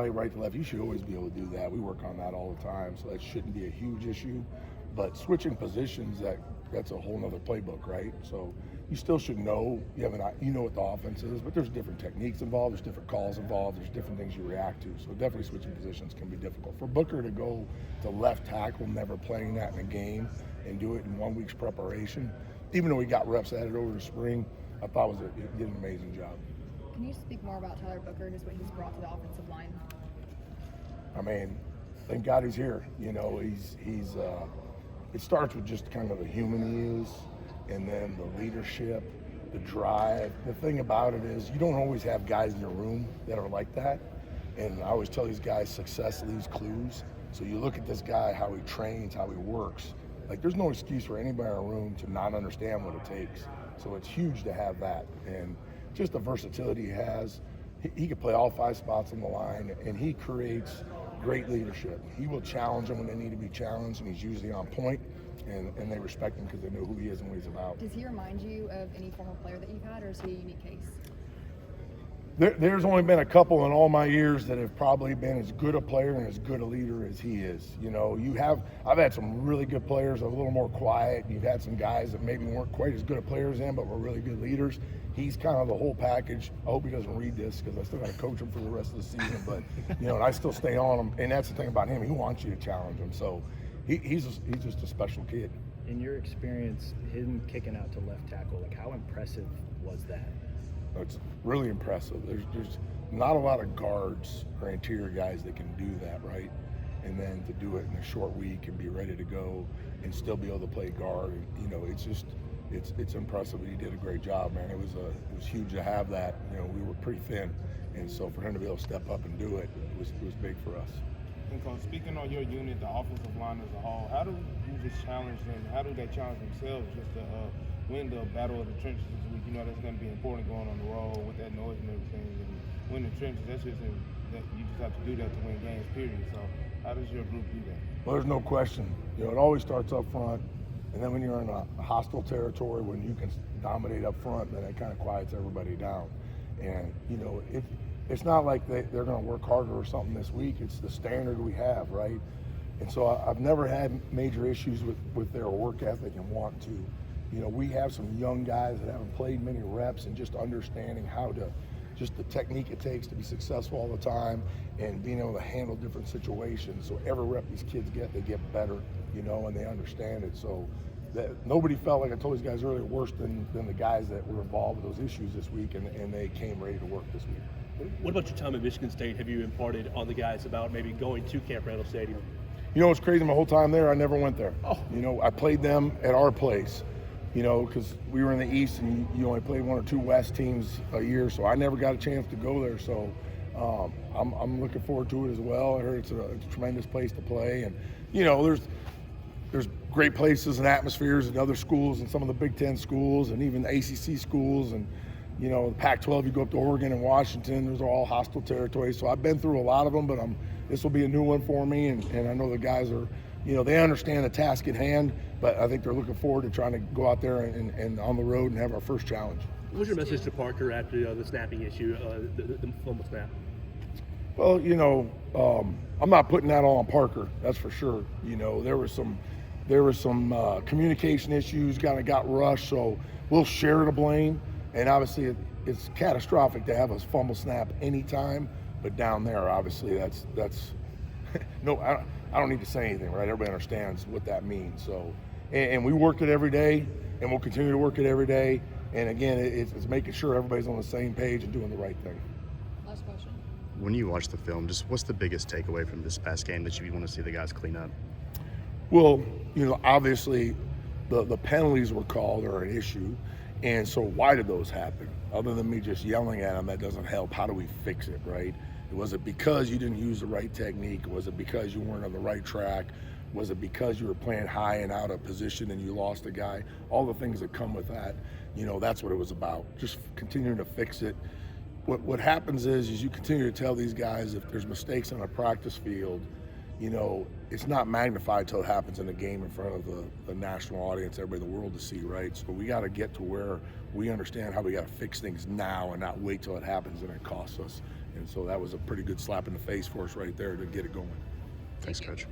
right to left, you should always be able to do that. We work on that all the time, so that shouldn't be a huge issue. But switching positions, that's a whole nother playbook, right? So you still should know, you know what the offense is, but there's different techniques involved, there's different calls involved, there's different things you react to. So definitely switching positions can be difficult. For Booker to go to left tackle, never playing that in a game, and do it in 1 week's preparation, even though he got reps at it over the spring, I thought he did an amazing job. Can you speak more about Tyler Booker and just what he's brought to the offensive line? I mean, thank God he's here. It starts with just kind of the human he is, and then the leadership, the drive. The thing about it is you don't always have guys in your room that are like that. And I always tell these guys success leaves clues. So you look at this guy, how he trains, how he works. Like, there's no excuse for anybody in a room to not understand what it takes. So it's huge to have that. And just the versatility he has. He can play all 5 spots on the line, and he creates great leadership. He will challenge them when they need to be challenged, and he's usually on point, and they respect him because they know who he is and what he's about. Does he remind you of any former player that you've had, or is he a unique case? There's only been a couple in all my years that have probably been as good a player and as good a leader as he is. I've had some really good players, a little more quiet. You've had some guys that maybe weren't quite as good a players in, but were really good leaders. He's kind of the whole package. I hope he doesn't read this because I still got to coach him for the rest of the season. But and I still stay on him, and that's the thing about him. He wants you to challenge him. So he's just a special kid. In your experience, him kicking out to left tackle, how impressive was that? It's really impressive. There's not a lot of guards or interior guys that can do that, right? And then to do it in a short week and be ready to go and still be able to play guard, it's impressive. He did a great job, man. It was huge to have that. We were pretty thin, and so for him to be able to step up and do it was big for us. And Coach, speaking on your unit, the offensive line as a whole, how do you just challenge them? How do they challenge themselves just to win the battle of the trenches this week? That's going to be important going on the road with that noise and everything. And win the trenches, that you just have to do that to win games, period. So how does your group do that? Well, there's no question. It always starts up front. And then when you're in a hostile territory, when you can dominate up front, then it kind of quiets everybody down. And, it's not like they're going to work harder or something this week. It's the standard we have, right? And so I've never had major issues with their work ethic and want to. We have some young guys that haven't played many reps, and just understanding just the technique it takes to be successful all the time and being able to handle different situations. So every rep these kids get, they get better, and they understand it. So that nobody felt, like I told these guys earlier, worse than the guys that were involved with those issues this week, and they came ready to work this week. What about your time at Michigan State? Have you imparted on the guys about maybe going to Camp Randall Stadium? What's crazy, my whole time there, I never went there. Oh. I played them at our place, because we were in the East, and you only played 1 or 2 West teams a year, so I never got a chance to go there. So I'm looking forward to it as well. I heard it's a tremendous place to play, and there's great places and atmospheres in other schools, and some of the Big Ten schools, and even the ACC schools, and the Pac-12. You go up to Oregon and Washington; those are all hostile territories. So I've been through a lot of them, but this will be a new one for me, and I know the guys are. They understand the task at hand, but I think they're looking forward to trying to go out there and on the road and have our first challenge. What was your message to Parker after the snapping issue, the fumble snap? Well, I'm not putting that all on Parker. That's for sure. There were some communication issues. Got rushed, so we'll share the blame. And obviously, it's catastrophic to have a fumble snap anytime. But down there, obviously, that's no. I don't need to say anything, right? Everybody understands what that means. So, and we work it every day, and we'll continue to work it every day. And again, it's making sure everybody's on the same page and doing the right thing. Last question. When you watch the film, just what's the biggest takeaway from this past game that you want to see the guys clean up? Well, obviously, the penalties were called are an issue. And so why did those happen? Other than me just yelling at them, that doesn't help. How do we fix it, right? Was it because you didn't use the right technique? Was it because you weren't on the right track? Was it because you were playing high and out of position and you lost a guy? All the things that come with that, that's what it was about. Just continuing to fix it. What happens is you continue to tell these guys if there's mistakes on a practice field, it's not magnified till it happens in a game in front of the national audience, everybody in the world to see, right? So we got to get to where we understand how we got to fix things now and not wait till it happens and it costs us. And so that was a pretty good slap in the face for us right there to get it going. Thanks, Coach.